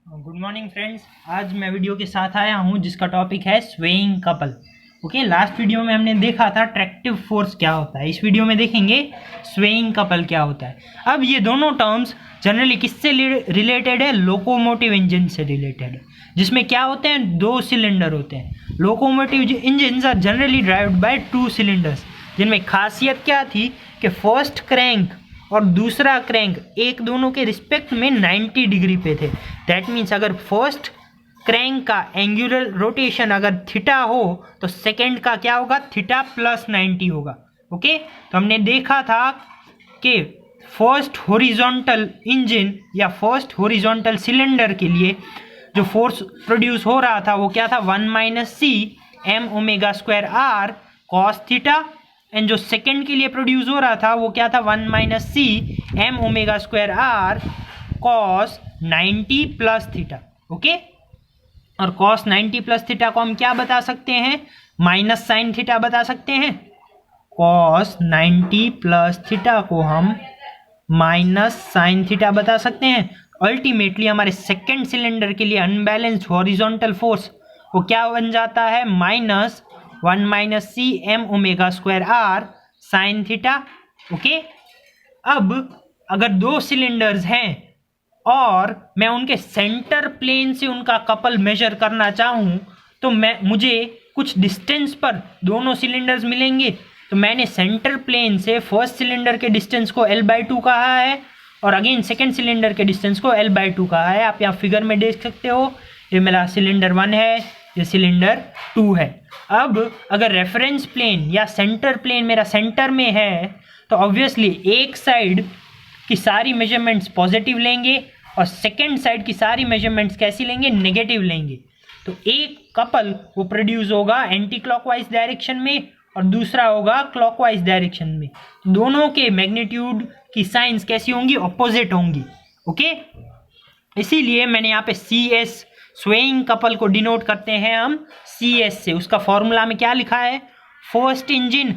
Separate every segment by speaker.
Speaker 1: Good morning friends. आज मैं video के साथ आया हूं जिसका टॉपिक है swaying couple. Okay, last video में हमने देखा था ट्रैक्टिव फोर्स क्या होता है। इस वीडियो में देखेंगे स्वेइंग कपल क्या होता है। अब ये दोनों टर्म्स जनरली किससे रिलेटेड है? लोकोमोटिव इंजन से रिलेटेड है, जिसमें क्या होते हैं, दो सिलेंडर होते हैं। Locomotive engine are generally driven by two cylinders, जिनमें खासियत क्या थी कि फर्स्ट क्रैंक और दूसरा क्रैंक एक दोनों के रिस्पेक्ट में 90 डिग्री पे थे। दैट मीन्स अगर फर्स्ट क्रैंक का एंगुलर रोटेशन अगर थीटा हो तो सेकंड का क्या होगा? थीटा प्लस 90 होगा। ओके, तो हमने देखा था कि फर्स्ट हॉरिजॉन्टल इंजन या फर्स्ट हॉरिजॉन्टल सिलेंडर के लिए जो फोर्स प्रोड्यूस हो रहा था वो क्या था? 1 minus C M omega square r cos theta, and जो सेकंड के लिए प्रोड्यूस हो रहा था वो क्या था? 1 minus C M omega square r cos 90 plus theta. Okay, और कॉस 90 प्लस थीटा को हम क्या बता सकते हैं? माइनस साइन थीटा बता सकते हैं। कॉस 90 प्लस थीटा को हम माइनस साइन थीटा बता सकते हैं। अल्टीमेटली हमारे सेकेंड सिलेंडर के लिए अनबैलेंस्ड हॉरिजॉन्टल फोर्स वो क्या बन जाता है? Minus 1 minus C M omega square r sine theta. Okay, अब अगर दो सिलेंडर्स हैं और मैं उनके सेंटर प्लेन से उनका कपल मेजर करना चाहूँ तो मुझे कुछ डिस्टेंस पर दोनों सिलेंडर्स मिलेंगे। तो मैंने सेंटर प्लेन से फर्स्ट सिलेंडर के डिस्टेंस को L/2 कहा है और अगेन सेकेंड सिलेंडर के डिस्टेंस को L/2 कहा है। आप यहाँ फिगर में देख सकते हो, ये मेरा सिलेंडर 1 है, ये सिलेंडर 2 है। अब अगर रेफरेंस प्लेन या सेंटर प्लेन मेरा सेंटर में है तो ऑब्वियसली एक साइड की सारी मेजरमेंट्स पॉजिटिव लेंगे और सेकेंड साइड की सारी मेजरमेंट्स कैसी लेंगे? नेगेटिव लेंगे। तो एक कपल वो प्रोड्यूस होगा एंटी क्लॉकवाइज डायरेक्शन में और दूसरा होगा क्लॉकवाइज डायरेक्शन में। दोनों के मैग्नीट्यूड की साइंस कैसी होंगी? ऑपोजिट होंगी। ओके, इसीलिए मैंने यहाँ पे CS स्वेइंग कपल को डिनोट करते हैं हम CS से। उसका फॉर्मूला में क्या लिखा है? फर्स्ट इंजन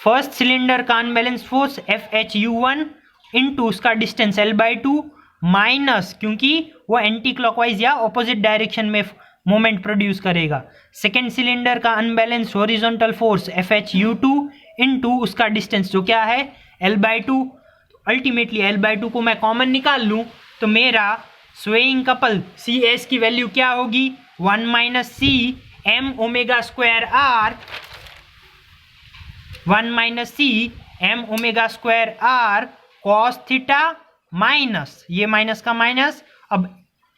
Speaker 1: फर्स्ट सिलेंडर का अनबैलेंस फोर्स FHU1 इंटू उसका डिस्टेंस L/2 माइनस, क्योंकि वो एंटी क्लॉकवाइज या ऑपोजिट डायरेक्शन में मोमेंट प्रोड्यूस करेगा, सेकेंड सिलेंडर का unbalance horizontal force FHU2 into उसका डिस्टेंस जो क्या है? L/2। अल्टीमेटली L/2 को मैं कॉमन निकाल लूँ तो मेरा स्वेइंग कपल CS की वैल्यू क्या होगी? 1 minus C M omega square r 1 minus C M omega square r cos theta minus, ये माइनस का माइनस। अब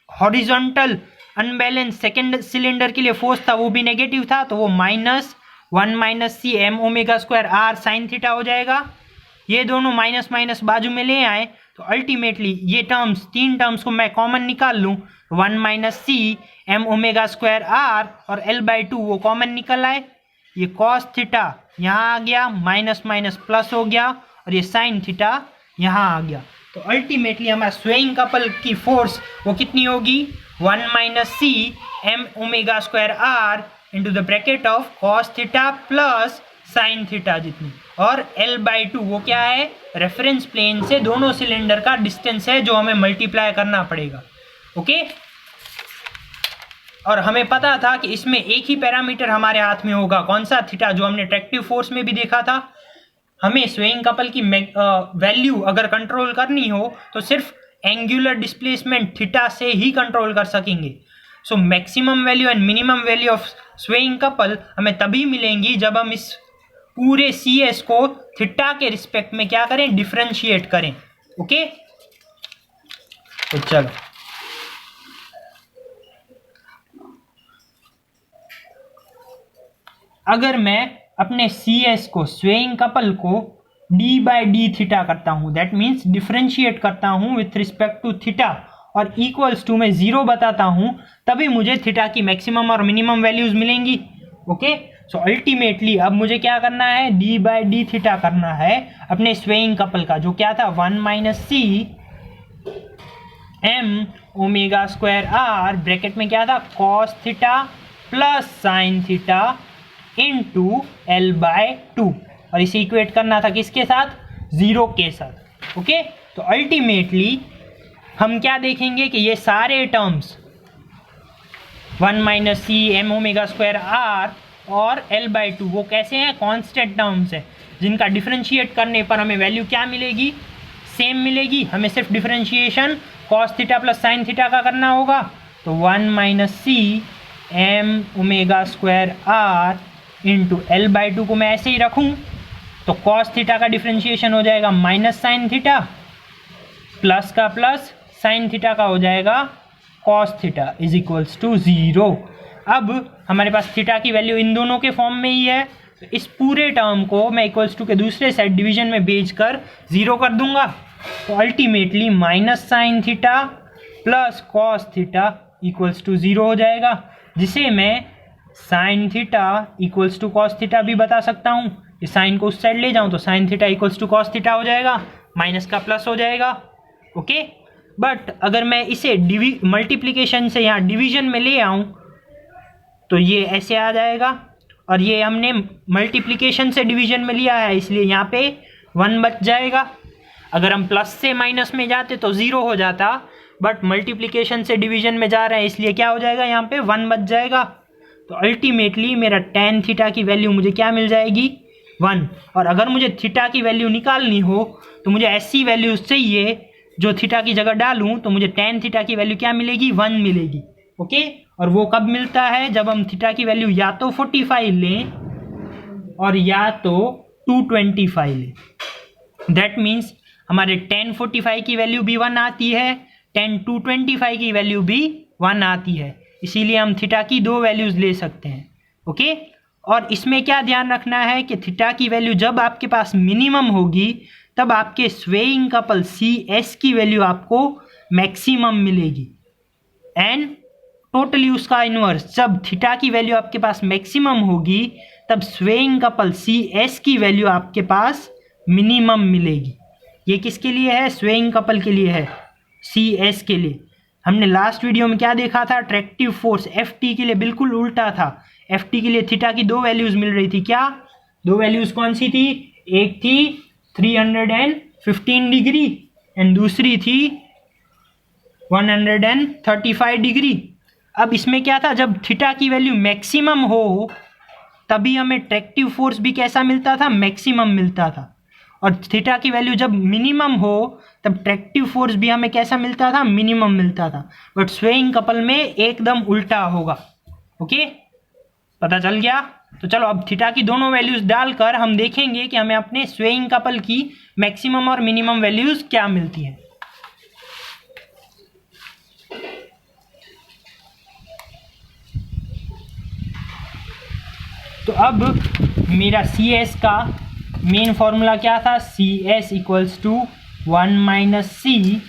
Speaker 1: हॉरिजॉन्टल अनबैलेंस सेकेंड सिलेंडर के लिए फोर्स था वो भी नेगेटिव था, तो वो minus 1 minus C M omega square r sine theta हो जाएगा। ये दोनों माइनस माइनस बाजू में ले आए तो अल्टीमेटली ये टर्म्स, तीन टर्म्स को मैं कॉमन निकाल लूँ, 1 minus C M omega square r और L/2 वो कॉमन निकल आए। ये कॉस थीटा यहाँ आ गया, माइनस माइनस प्लस हो गया और ये साइन थीटा यहाँ आ गया। तो अल्टीमेटली हमारा स्वेइंग कपल की फोर्स वो कितनी होगी? 1 minus C M omega square r into the bracket of cos theta plus sine theta जितनी, और L/2 वो क्या है? रेफरेंस प्लेन से दोनों सिलेंडर का डिस्टेंस है जो हमें मल्टीप्लाई करना पड़ेगा। ओके, और हमें पता था कि इसमें एक ही पैरामीटर हमारे हाथ में होगा, कौन सा? थीटा, जो हमने ट्रैक्टिव फोर्स में भी देखा था। हमें स्वेइंग कपल की वैल्यू अगर कंट्रोल करनी हो तो सिर्फ एंगुलर डिस्प्लेसमेंट थीटा से ही कंट्रोल कर सकेंगे। So maximum value and minimum value of swaying couple हमें तभी मिलेंगी जब हम इस पूरे CS को थीटा के रिस्पेक्ट में क्या करें? डिफरेंशिएट करें। ओके, तो चलो अगर मैं अपने CS को, स्वेइंग कपल को d/d थीटा करता हूं, दैट मीन्स डिफरेंशिएट करता हूं विथ रिस्पेक्ट टू थीटा और इक्वल्स टू में 0 बताता हूं, तभी मुझे थीटा की मैक्सिमम और मिनिमम वैल्यूज मिलेंगी। ओके, सो अल्टीमेटली अब मुझे क्या करना है? d/d थीटा करना है अपने स्वेइंग कपल का, जो क्या था? 1 minus C M omega square r bracket में क्या था? Cos theta plus sine theta into L/2, और इसे इक्वेट करना था किसके साथ? 0 के साथ। ओके, तो अल्टीमेटली हम क्या देखेंगे कि ये सारे terms 1 minus C M omega square r और L/2 वो कैसे हैं, कांस्टेंट टर्म्स है, जिनका डिफरेंशिएट करने पर हमें वैल्यू क्या मिलेगी, सेम मिलेगी। हमें सिर्फ differentiation cos theta plus sine theta का करना होगा। तो 1 minus C M omega square r into L/2 को मैं ऐसे ही रखूँ तो cos थीटा का डिफरेंशिएशन हो जाएगा माइनस साइन थीटा, प्लस का प्लस साइन थीटा का हो जाएगा cos theta is equals to 0। अब हमारे पास थीटा की वैल्यू इन दोनों के फॉर्म में ही है, तो इस पूरे टर्म को मैं इक्वल्स टू के दूसरे साइड डिवीजन में भेजकर 0 कर दूंगा। तो ultimately minus sine theta plus cos theta equals to 0 हो जाएगा, जिसे मैं sine theta equals to cos theta भी बता सकता हूँ। इस साइन को उस साइड ले जाऊँ तो sine theta equals to cos theta हो जाएगा, माइनस का प्लस हो जाएगा। ओके, बट अगर मैं इसे मल्टीप्लिकेशन से यहाँ डिवीजन में ले आऊँ तो ये ऐसे आ जाएगा, और ये हमने मल्टीप्लिकेशन से डिवीजन में लिया है इसलिए यहाँ पे 1 बच जाएगा। अगर हम प्लस से माइनस में जाते तो 0 हो जाता, बट मल्टीप्लिकेशन से डिवीजन में जा रहे हैं इसलिए क्या हो जाएगा, यहाँ पे 1 बच जाएगा। तो अल्टीमेटली मेरा tan थीटा की वैल्यू मुझे क्या मिल जाएगी, 1। और अगर मुझे थीटा की वैल्यू निकालनी हो तो मुझे ऐसी वैल्यूज चाहिए जो थीटा की जगह डालूं, तो मुझे tan थीटा की वैल्यू क्या मिलेगी, 1 मिलेगी। ओके, और वो कब मिलता है, जब हम थीटा की वैल्यू या तो 45 लें और या तो 225 लें। दैट मीन्स हमारे tan 45 की वैल्यू भी 1 आती है, tan 225 की वैल्यू भी 1 आती है, इसीलिए हम थीटा की 2 वैल्यूज ले सकते हैं। ओके, और इसमें क्या ध्यान रखना है कि थीटा की वैल्यू जब आपके पास मिनिमम होगी तब आपके स्वेइंग कपल CS की वैल्यू आपको मैक्सिमम मिलेगी, एंड टोटली उसका इन्वर्स जब थीटा की वैल्यू आपके पास मैक्सिमम होगी तब स्वेइंग कपल CS की वैल्यू आपके पास मिनिमम मिलेगी। ये किसके लिए है, स्वेइंग कपल के लिए है, CS के लिए। हमने लास्ट वीडियो में क्या देखा था, अट्रैक्टिव फोर्स FT के लिए बिल्कुल उल्टा था। FT के लिए थीटा की 2 वैल्यूज मिल रही थी, क्या 2 वैल्यूज कौन सी थी, एक थी 315 डिग्री एंड दूसरी थी 135 डिग्री। अब इसमें क्या था, जब थीटा की वैल्यू मैक्सिमम हो तभी हमें ट्रैक्टिव फोर्स भी कैसा मिलता था, मैक्सिमम मिलता था, और थीटा की वैल्यू जब मिनिमम हो तब ट्रैक्टिव फोर्स भी हमें कैसा मिलता था, मिनिमम मिलता था। बट स्वेइंग कपल में एकदम उल्टा होगा। ओके, पता चल गया। तो चलो अब थीटा की दोनों वैल्यूज डालकर हम देखेंगे कि हमें अपने स्वेइंग कपल की मैक्सिमम और मिनिमम वैल्यूज क्या मिलती हैं। तो अब मेरा CS का मेन फॉर्मूला क्या था, CS equals to 1 minus C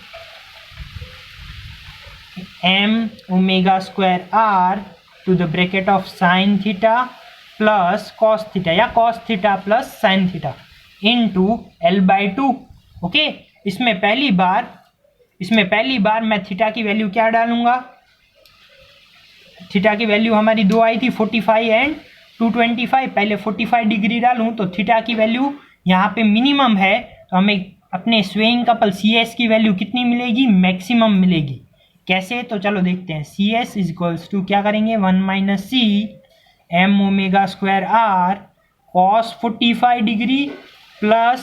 Speaker 1: M omega square R to the bracket of sine theta plus cos theta या cos theta plus sine theta into L/2। Okay, इसमें पहली बार मैं थीटा की वैल्यू क्या डालूंगा, थीटा की वैल्यू हमारी 2 आई थी 45 एंड 225। पहले 45 डिग्री डालूं तो थीटा की वैल्यू यहाँ पे मिनिमम है, तो हमें अपने स्वेइंग कपल CS की वैल्यू कितनी मिलेगी, मैक्सिमम मिलेगी। कैसे, तो चलो देखते हैं। CS इज इक्वल्स टू क्या करेंगे, 1 minus C M omega square r cos 45 degree plus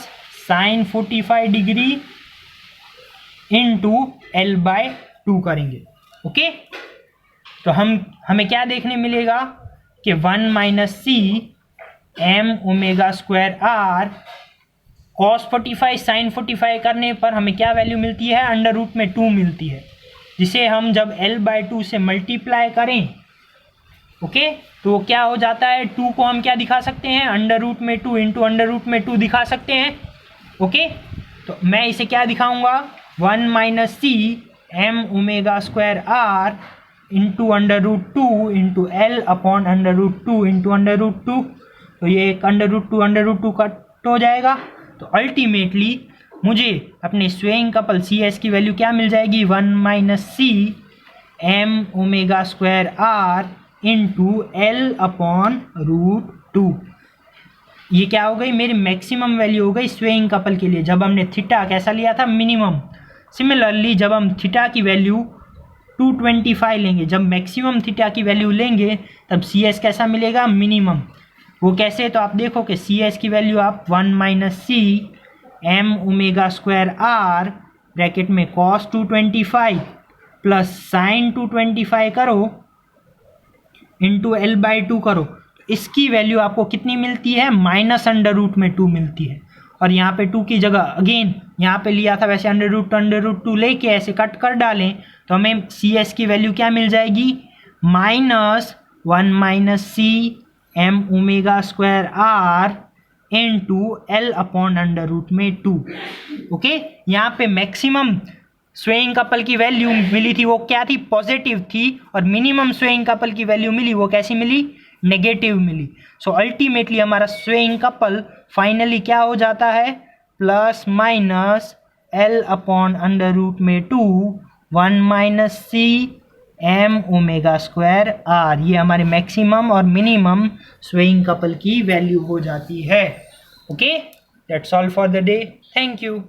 Speaker 1: sine 45 degree into L/2 करेंगे। ओके, तो हमें क्या देखने मिलेगा कि 1 minus C M omega square r cos 45 sine 45 करने पर हमें क्या वैल्यू मिलती है, अंडर रूट में 2 मिलती है, जिसे हम जब L/2 से मल्टीप्लाई करें, ओके, तो क्या हो जाता है, 2 को हम क्या दिखा सकते हैं, अंडर रूट में 2 इंटू अंडर रूट में 2 दिखा सकते हैं। ओके, तो मैं इसे क्या दिखाऊंगा, 1 minus C M omega square r into under root 2 into L upon under root 2 into under root 2। तो ये एक अंडर रूट 2 कट हो जाएगा। तो अल्टीमेटली मुझे अपने स्वेइंग कपल CS की वैल्यू क्या मिल जाएगी, 1 minus C M omega square r into L upon root 2। ये क्या हो गई, मेरी मैक्सिमम वैल्यू हो गई स्वेइंग कपल के लिए, जब हमने थीटा कैसा लिया था, मिनिमम। सिमिलरली जब हम थीटा की वैल्यू 225 लेंगे, जब मैक्सिमम थीटा की वैल्यू लेंगे तब सी एस कैसा मिलेगा, मिनिमम। वो कैसे, तो आप देखो कि सी एस की वैल्यू आप 1 minus C M omega square r bracket में कॉस 225 प्लस साइन 225 करो इंटू एल बाई 2 करो, इसकी वैल्यू आपको कितनी मिलती है, माइनस अंडर रूट में 2 मिलती है। और यहाँ पे 2 की जगह अगेन यहाँ पे लिया था वैसे अंडर रूट 2 लेके ऐसे कट कर डालें तो हमें सी एस की वैल्यू क्या मिल जाएगी, minus 1 minus C M omega square r into L upon under root में 2। ओके, यहाँ पे मैक्सिमम स्वेइंग कपल की वैल्यू मिली थी वो क्या थी, पॉजिटिव थी, और मिनिमम स्वेइंग कपल की वैल्यू मिली वो कैसी मिली, नेगेटिव मिली। सो अल्टीमेटली हमारा स्वेइंग कपल फाइनली क्या हो जाता है, plus minus L upon under root में 2 1 minus C M omega square are, ये हमारे मैक्सिमम और मिनिमम स्वेइंग कपल की वैल्यू हो जाती है। Okay, that's all for the day, thank you.